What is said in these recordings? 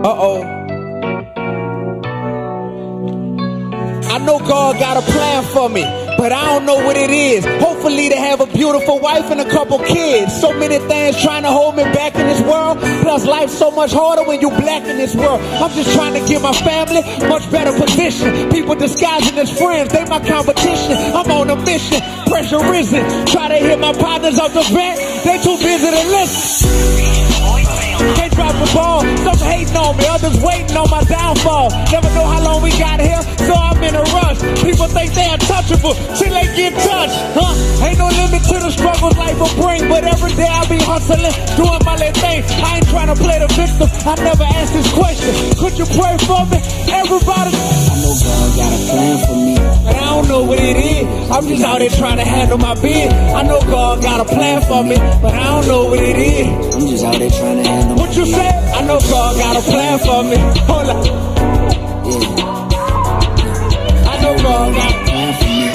Uh-oh. I know God got a plan for me, but I don't know what it is. Hopefully to have a beautiful wife and a couple kids. So many things trying to hold me back in this world. Plus life's so much harder when you black in this world. I'm just trying to give my family much better position. People disguising as friends, they my competition. I'm on a mission, pressure risen. Try to hit my partners off the bat, they too busy to listen. Can't drop the ball, some hating on me, others waiting on my downfall. Never know how long we got here, so I'm in a rush. People think they untouchable till they get touched, Ain't no limit to the struggles life will bring, but every day I be hustling, doing my little thing. I ain't trying to play the victim, I never ask this question. Could you pray for me? Everybody. I know God got a plan for me, but I don't know what it is. I'm just out here trying to handle my biz. I know God got a plan for me, but I don't know what it is. I'm just out there trying to handle my What you say? I know God got a plan for me. Hold up. I know God got a plan for me.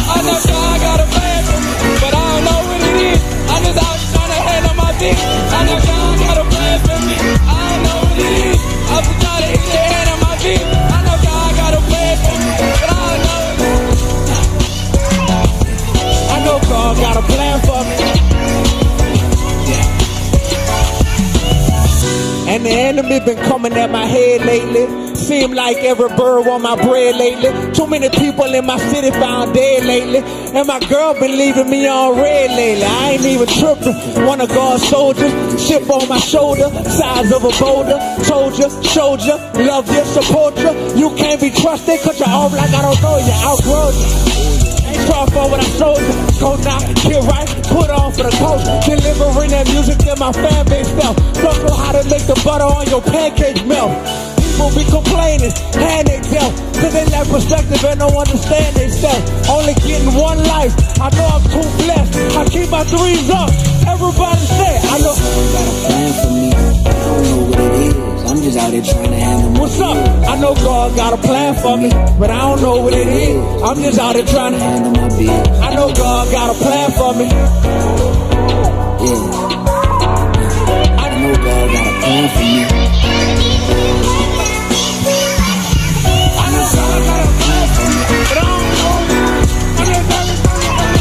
I know God got a plan for me, but I don't know what it is. I'm just out trying to handle my business. I know God got a plan for me. I don't know what it is. I'm just trying to hit the hand on my business. I know God got a plan for me, but I don't know what it is. I know God got a plan for me. And the enemy been coming at my head lately. Seem like every bird want my bread lately. Too many people in my city found dead lately. And my girl been leaving me on red lately. I ain't even tripping. One of God's soldiers, chip on my shoulder, size of a boulder. Told you, showed you, love you, support you. You can't be trusted, cut you off like I don't know you, outgrow you. Try for what I showed you. Go now, get right, put on for the coach. Delivering that music that my fan base felt. Don't know how to make the butter on your pancakes melt. People be complaining, and they dealt. Cause they lack perspective and don't understand they self. Only getting one life, I know I'm too blessed. I keep my threes up, everybody say I know God got a plan for me, I don't know what it is. I'm just out here trying to handle my What's up? I know God got a plan for me, but I don't know what it is. I'm just out here trying to handle my business. I know God got a plan for me. I know God got a plan for me. I know God got a plan for me, but I don't know. I'm just out here trying to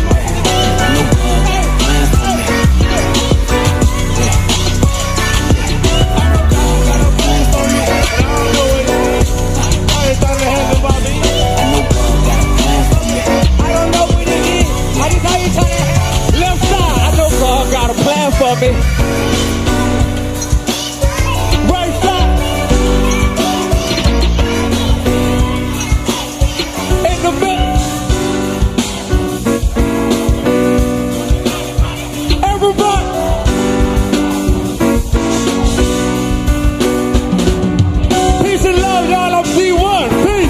I know God got a plan for me. I know God got a plan for me, but I don't know what it is. I'm just trying to handle my business. I know God got a plan for me. I don't know what it is. I just how you trying to left side. I know God got a plan for me. Right side. In the middle. Everybody. Peace and love, y'all. I'm D1. Peace.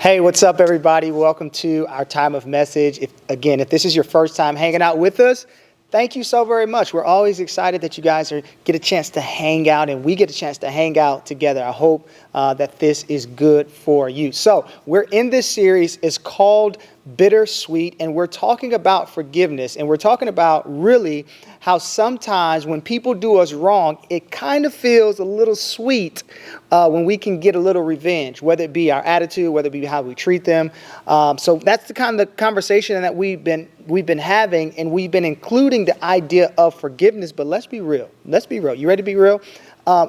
Hey, what's up, everybody? Welcome to our time of message. If this is your first time hanging out with us, thank you so very much. We're always excited that you guys get a chance to hang out, and we get a chance to hang out together. I hope that this is good for you. So we're in this series. It's called Bittersweet, and we're talking about forgiveness, and we're talking about really how sometimes when people do us wrong, it kind of feels a little sweet when we can get a little revenge, whether it be our attitude, whether it be how we treat them. So that's the kind of conversation that we've been having, and we've been including the idea of forgiveness. But let's be real. Let's be real. You ready to be real?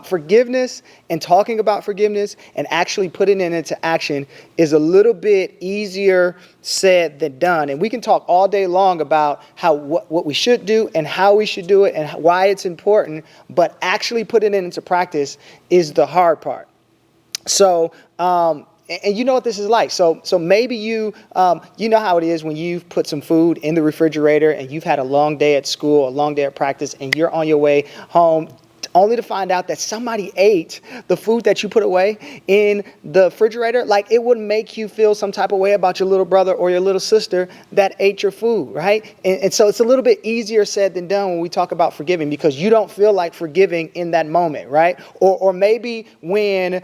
Forgiveness and talking about forgiveness and actually putting it into action is a little bit easier said than done. And we can talk all day long about what we should do and how we should do it and why it's important, but actually putting it into practice is the hard part. So And you know what this is like. So maybe you know how it is when you've put some food in the refrigerator and you've had a long day at school, a long day at practice, and you're on your way home, only to find out that somebody ate the food that you put away in the refrigerator. Like, it would make you feel some type of way about your little brother or your little sister that ate your food, right? And so it's a little bit easier said than done when we talk about forgiving, because you don't feel like forgiving in that moment, right? Or maybe when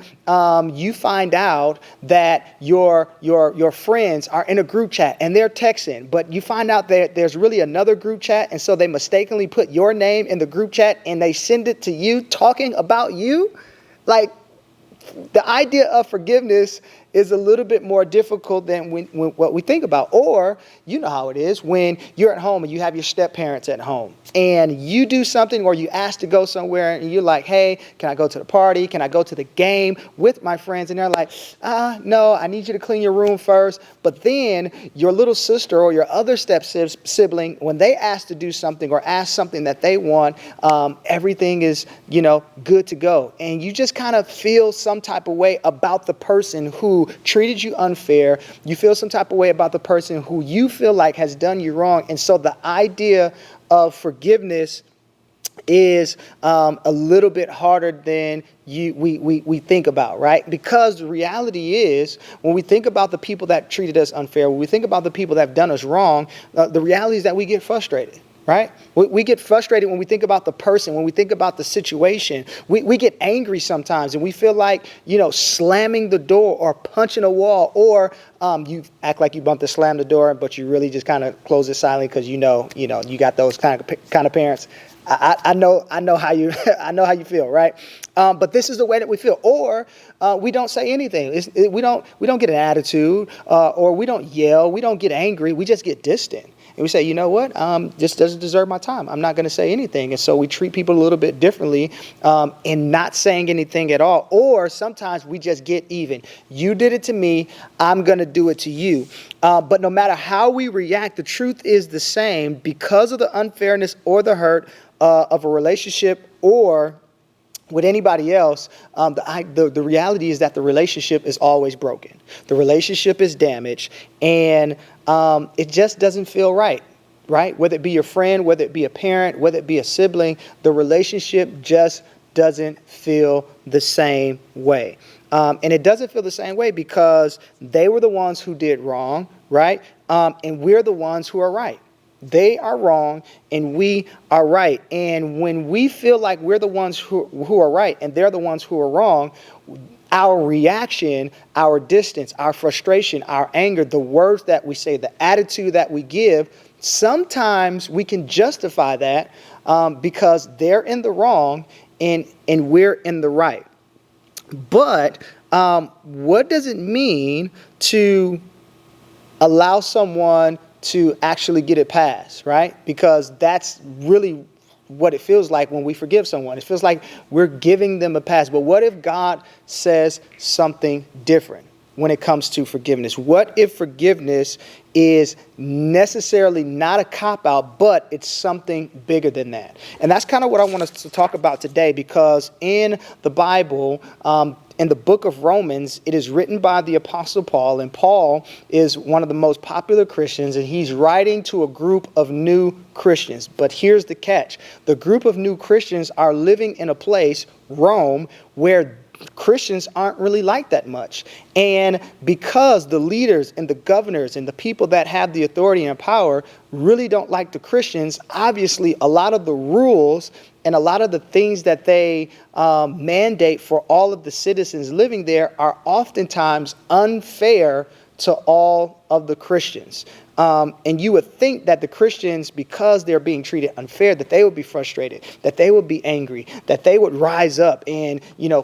you find out that your friends are in a group chat and they're texting, but you find out that there's really another group chat, and so they mistakenly put your name in the group chat and they send it to you talking about you. Like, the idea of forgiveness is a little bit more difficult than when what we think about. Or, you know how it is when you're at home and you have your step parents at home and you do something, or you ask to go somewhere and you're like, hey, can I go to the party? Can I go to the game with my friends? And they're like, no, I need you to clean your room first. But then your little sister or your other step sibling, when they ask to do something or ask something that they want, everything is, good to go. And you just kind of feel some type of way about the person who treated you unfair. You feel some type of way about the person who you feel like has done you wrong. And so the idea of forgiveness is a little bit harder than we think about, right? Because the reality is, when we think about the people that treated us unfair, when we think about the people that have done us wrong, the reality is that we get frustrated. Right? We get frustrated when we think about the person, when we think about the situation. We get angry sometimes, and we feel like, slamming the door or punching a wall, or you act like you bumped to slam the door, but you really just kind of close it silently because you got those kind of parents. I know how you I know how you feel, right? But this is the way that we feel. Or we don't say anything. We don't get an attitude, or we don't yell. We don't get angry. We just get distant. And we say, you know what, this doesn't deserve my time. I'm not going to say anything. And so we treat people a little bit differently in not saying anything at all. Or sometimes we just get even. You did it to me, I'm going to do it to you. But no matter how we react, the truth is the same. Because of the unfairness or the hurt of a relationship or with anybody else, the reality is that the relationship is always broken. The relationship is damaged, and it just doesn't feel right, right? Whether it be your friend, whether it be a parent, whether it be a sibling, the relationship just doesn't feel the same way. And it doesn't feel the same way because they were the ones who did wrong, right? And we're the ones who are right. They are wrong and we are right. And when we feel like we're the ones who are right and they're the ones who are wrong, our reaction, our distance, our frustration, our anger, the words that we say, the attitude that we give, sometimes we can justify that because they're in the wrong and we're in the right. But what does it mean to allow someone to actually get it passed, right? Because that's really what it feels like when we forgive someone. It feels like we're giving them a pass. But what if God says something different when it comes to forgiveness? What if forgiveness is necessarily not a cop-out, but it's something bigger than that? And that's kind of what I want us to talk about today, because in the Bible, in the book of Romans, it is written by the Apostle Paul, and Paul is one of the most popular Christians, and he's writing to a group of new Christians. But here's the catch. The group of new Christians are living in a place, Rome, where Christians aren't really like that much. And because the leaders and the governors and the people that have the authority and power really don't like the Christians, obviously a lot of the rules and a lot of the things that they mandate for all of the citizens living there are oftentimes unfair to all of the Christians. And you would think that the Christians, because they're being treated unfair, that they would be frustrated, that they would be angry, that they would rise up and,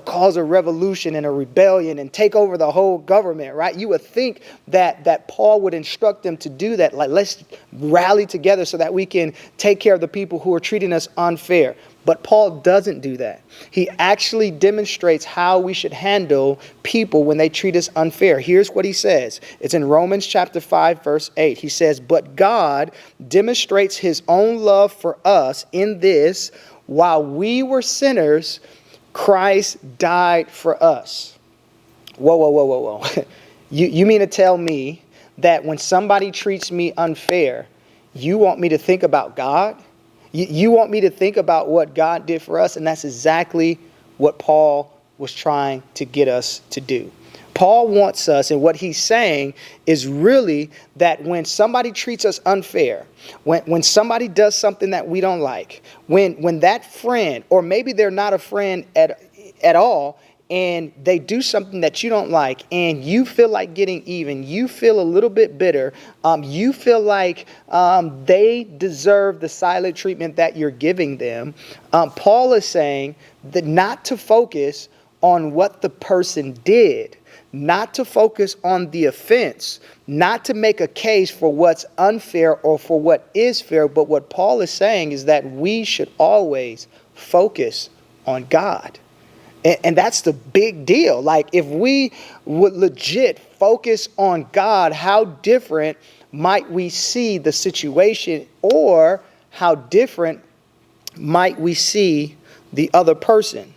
cause a revolution and a rebellion and take over the whole government, right? You would think that Paul would instruct them to do that. Like, let's rally together so that we can take care of the people who are treating us unfair. But Paul doesn't do that. He actually demonstrates how we should handle people when they treat us unfair. Here's what he says. It's in Romans chapter 5, verse 8. He says, "But God demonstrates his own love for us in this: while we were sinners, Christ died for us." Whoa. You mean to tell me that when somebody treats me unfair, you want me to think about God? You want me to think about what God did for us? And that's exactly what Paul was trying to get us to do. Paul wants us, and what he's saying is really that when somebody treats us unfair, when somebody does something that we don't like, when that friend, or maybe they're not a friend at all, and they do something that you don't like, and you feel like getting even, you feel a little bit bitter, you feel like they deserve the silent treatment that you're giving them, Paul is saying that not to focus on what the person did, not to focus on the offense, not to make a case for what's unfair or for what is fair, but what Paul is saying is that we should always focus on God. And that's the big deal. Like, if we would legit focus on God, how different might we see the situation, or how different might we see the other person?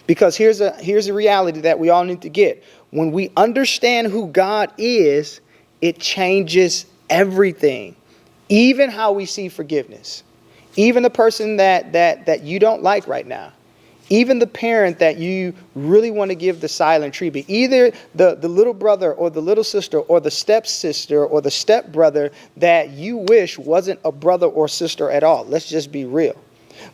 Because here's a reality that we all need to get. When we understand who God is, it changes everything. Even how we see forgiveness. Even the person that you don't like right now. Even the parent that you really want to give the silent treatment. Either the little brother or the little sister or the stepsister or the stepbrother that you wish wasn't a brother or sister at all. Let's just be real.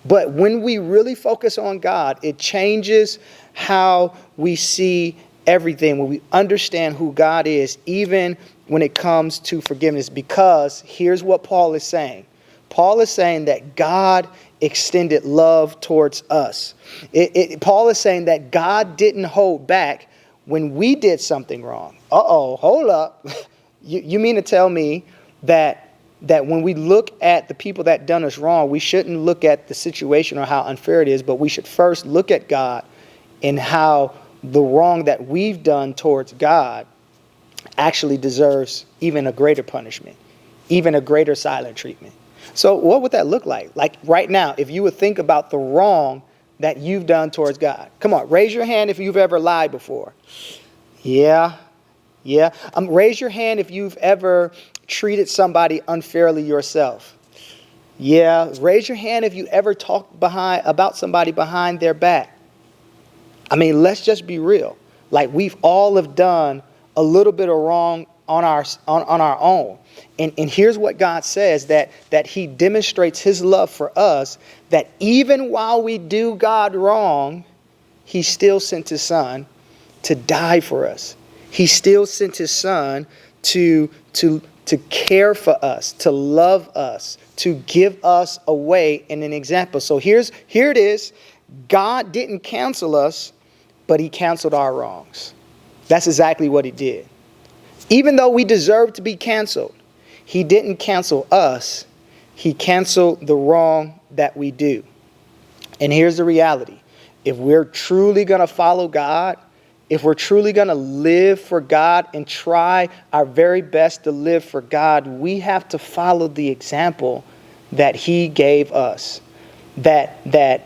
But when we really focus on God, it changes how we see everything. When we understand who God is, even when it comes to forgiveness. Because here's what Paul is saying. Paul is saying that God extended love towards us. Paul is saying that God didn't hold back when we did something wrong. Hold up. You mean to tell me that when we look at the people that done us wrong, we shouldn't look at the situation or how unfair it is, but we should first look at God and how the wrong that we've done towards God actually deserves even a greater punishment, even a greater silent treatment. So what would that look like? Like right now, if you would think about the wrong that you've done towards God. Come on, raise your hand if you've ever lied before. Yeah. Raise your hand if you've ever treated somebody unfairly yourself. Yeah. Raise your hand if you ever talked about somebody behind their back. I mean, let's just be real. Like, we've all have done a little bit of wrong on our own. And here's what God says, that he demonstrates his love for us, that even while we do God wrong, he still sent his son to die for us. He still sent his son to care for us, to love us, to give us away in an example. So here it is. God didn't cancel us, but he canceled our wrongs. That's exactly what he did. Even though we deserve to be canceled, he didn't cancel us. He canceled the wrong that we do. And here's the reality. If we're truly going to follow God, if we're truly going to live for God and try our very best to live for God, we have to follow the example that he gave us. That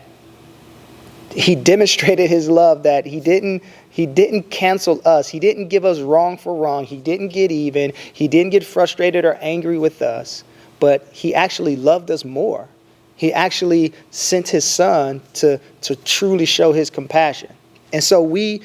he demonstrated his love, that he didn't cancel us. He didn't give us wrong for wrong. He didn't get even. He didn't get frustrated or angry with us. But he actually loved us more. He actually sent his son to truly show his compassion. And so we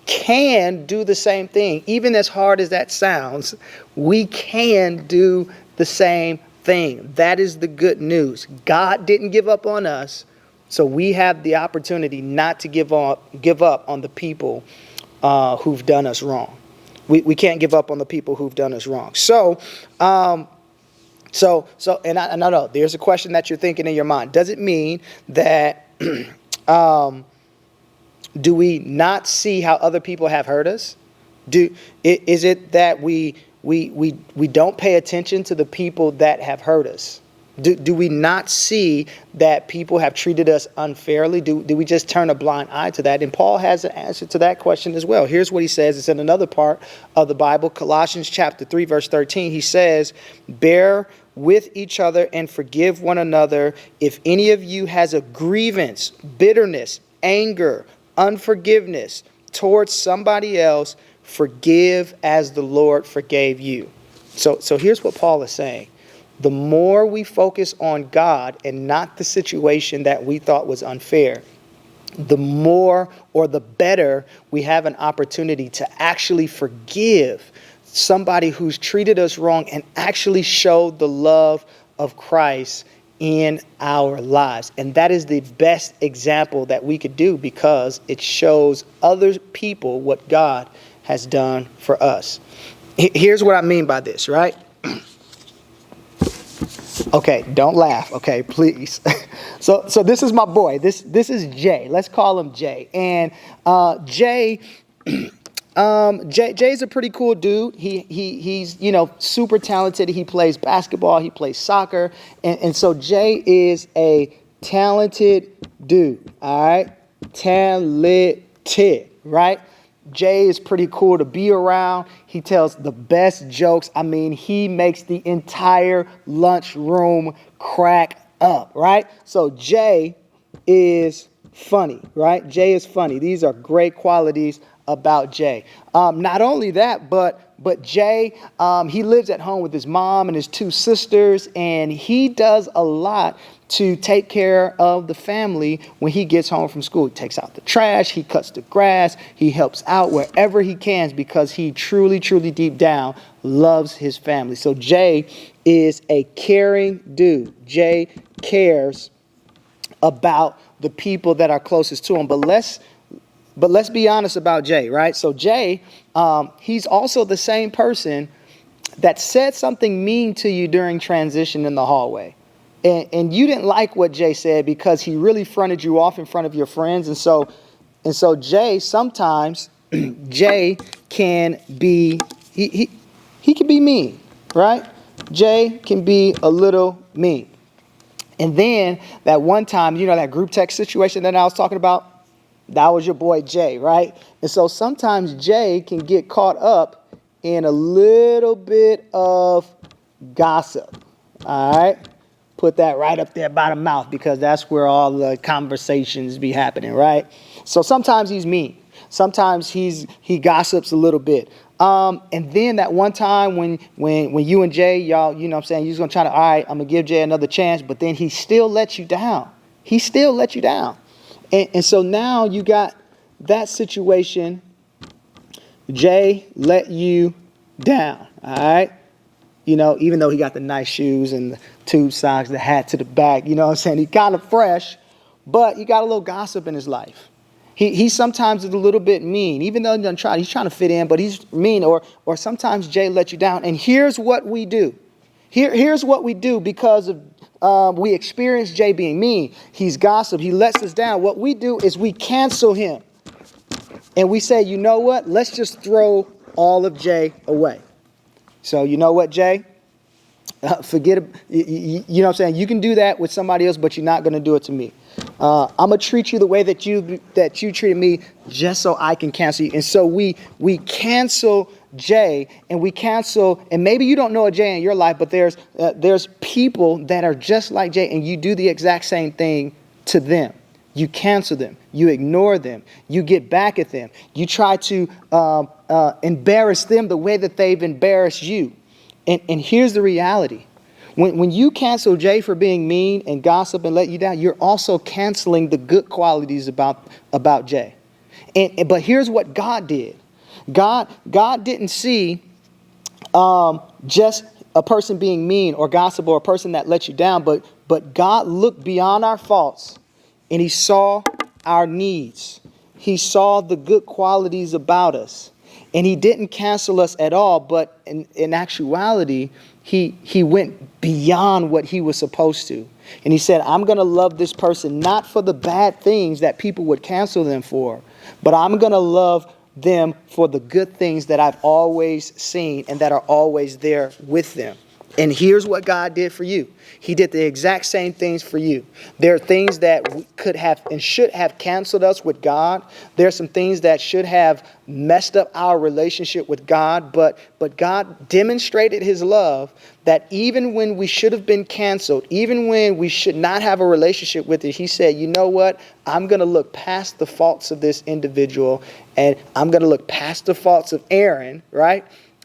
can do the same thing. Even as hard as that sounds, we can do the same thing. That is the good news. God didn't give up on us. So we have the opportunity not to give up on the people who've done us wrong. We can't give up on the people who've done us wrong. So I know there's a question that you're thinking in your mind. Does it mean that do we not see how other people have hurt us? Is it that we don't pay attention to the people that have hurt us? Do we not see that people have treated us unfairly? Do we just turn a blind eye to that? And Paul has an answer to that question as well. Here's what he says. It's in another part of the Bible, Colossians chapter 3, verse 13. He says, bear with each other and forgive one another. If any of you has a grievance, bitterness, anger, unforgiveness towards somebody else, forgive as the Lord forgave you. So here's what Paul is saying. The more we focus on God and not the situation that we thought was unfair, the more or the better we have an opportunity to actually forgive somebody who's treated us wrong and actually show the love of Christ in our lives. And that is the best example that we could do, because it shows other people what God has done for us. Here's what I mean by this, right? Okay, don't laugh, okay, please. So this is my boy. This is Jay. Let's call him Jay. And Jay's a pretty cool dude. He's super talented. He plays basketball. He plays soccer. And so Jay is a talented dude. All right, talented, right? Jay is pretty cool to be around. He tells the best jokes. I mean, he makes the entire lunchroom crack up, right? So Jay is funny, right? Jay is funny. These are great qualities about Jay. Not only that, but Jay, he lives at home with his mom and his two sisters, and he does a lot to take care of the family when he gets home from school. He takes out the trash, he cuts the grass, he helps out wherever he can, because he truly, truly deep down loves his family. So Jay is a caring dude. Jay cares about the people that are closest to him. But let's be honest about Jay, right? So Jay, he's also the same person that said something mean to you during transition in the hallway. And you didn't like what Jay said because he really fronted you off in front of your friends. And so Jay, sometimes Jay can be, he can be mean, right? Jay can be a little mean. And then that one time, that group text situation that I was talking about, that was your boy Jay, right? And so sometimes Jay can get caught up in a little bit of gossip, all right? Put that right up there by the mouth, because that's where all the conversations be happening, right? So sometimes he's mean. Sometimes he gossips a little bit. And then that one time when you and Jay, y'all, you was going to try to, all right, I'm going to give Jay another chance, but then he still lets you down. He still let you down. And so now you got that situation. Jay let you down, all right? Even though he got the nice shoes and the tube socks, the hat to the back, He kind of fresh, but he got a little gossip in his life. He sometimes is a little bit mean, even though he's trying to fit in, but he's mean, or sometimes Jay let you down. And here's what we do. Here's what we do because of we experience Jay being mean. He's gossip. He lets us down. What we do is we cancel him. And we say, you know what? Let's just throw all of Jay away. So you know what, Jay? Forget it. You know what I'm saying? You can do that with somebody else, but you're not going to do it to me. I'm going to treat you the way that you treated me, just so I can cancel you. And so we cancel Jay, and and maybe you don't know a Jay in your life, but there's people that are just like Jay, and you do the exact same thing to them. You cancel them. You ignore them. You get back at them. You try to embarrass them the way that they've embarrassed you. And here's the reality. When you cancel Jay for being mean and gossip and let you down, you're also canceling the good qualities about Jay. But here's what God did. God didn't see just a person being mean or gossip or a person that let you down, but God looked beyond our faults. And he saw our needs. He saw the good qualities about us. And he didn't cancel us at all, but in actuality, he went beyond what he was supposed to. And he said, I'm going to love this person not for the bad things that people would cancel them for, but I'm going to love them for the good things that I've always seen and that are always there with them. And here's what God did for you. He did the exact same things for you. There are things that could have and should have canceled us with God. There are some things that should have messed up our relationship with God. But God demonstrated his love that even when we should have been canceled, even when we should not have a relationship with it, he said, you know what? I'm going to look past the faults of this individual, and I'm going to look past the faults of Aaron, right?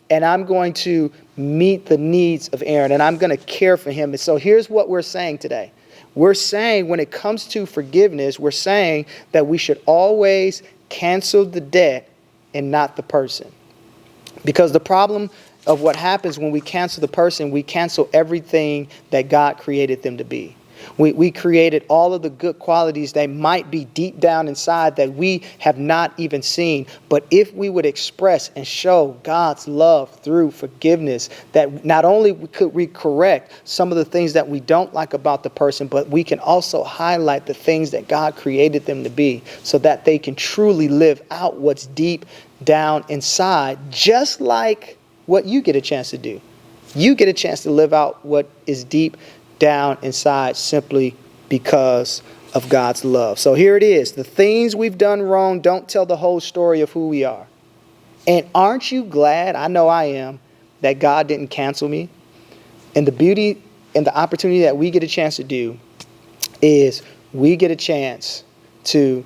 And I'm going to meet the needs of Aaron, and I'm going to care for him. And so here's what we're saying today. We're saying when it comes to forgiveness, we're saying that we should always cancel the debt and not the person. Because the problem of what happens when we cancel the person, we cancel everything that God created them to be. We created all of the good qualities that might be deep down inside that we have not even seen. But if we would express and show God's love through forgiveness, that not only could we correct some of the things that we don't like about the person, but we can also highlight the things that God created them to be so that they can truly live out what's deep down inside, just like what you get a chance to do. You get a chance to live out what is deep down inside simply because of God's love. So here it is. The things we've done wrong don't tell the whole story of who we are. And aren't you glad, I know I am, that God didn't cancel me? And the beauty and the opportunity that we get a chance to do is we get a chance to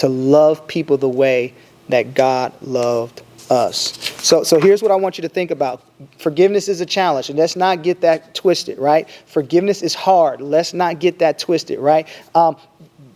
love people the way that God loved us. So here's what I want you to think about. Forgiveness is a challenge, and let's not get that twisted, right? Forgiveness is hard. Let's not get that twisted, right?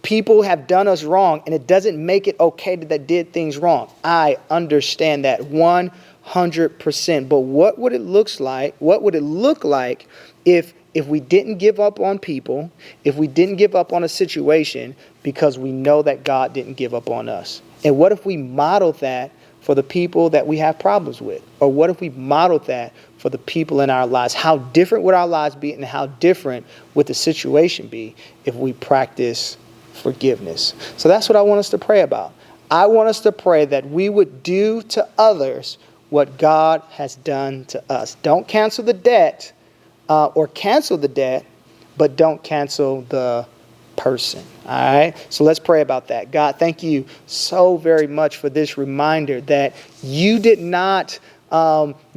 People have done us wrong, and it doesn't make it okay that they did things wrong. I understand that 100%. But what would it look like? What would it look like if we didn't give up on people, if we didn't give up on a situation because we know that God didn't give up on us? And what if we model that for the people that we have problems with? Or what if we modeled that for the people in our lives? How different would our lives be, and how different would the situation be if we practice forgiveness? So that's what I want us to pray about. I want us to pray that we would do to others what God has done to us. Don't cancel the debt or cancel the debt, but don't cancel the person. All right. So let's pray about that. God, thank you so very much for this reminder that you did not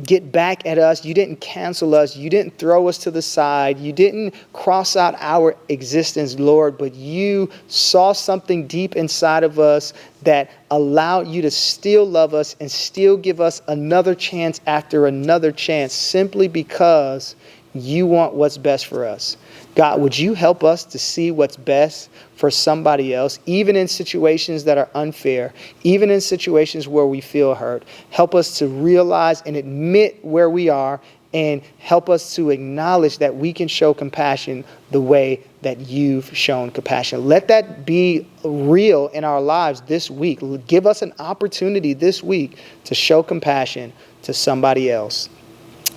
get back at us. You didn't cancel us. You didn't throw us to the side. You didn't cross out our existence, Lord, but you saw something deep inside of us that allowed you to still love us and still give us another chance after another chance simply because you want what's best for us. God, would you help us to see what's best for somebody else, even in situations that are unfair, even in situations where we feel hurt? Help us to realize and admit where we are, and help us to acknowledge that we can show compassion the way that you've shown compassion. Let that be real in our lives this week. Give us an opportunity this week to show compassion to somebody else.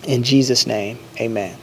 In Jesus' name, amen.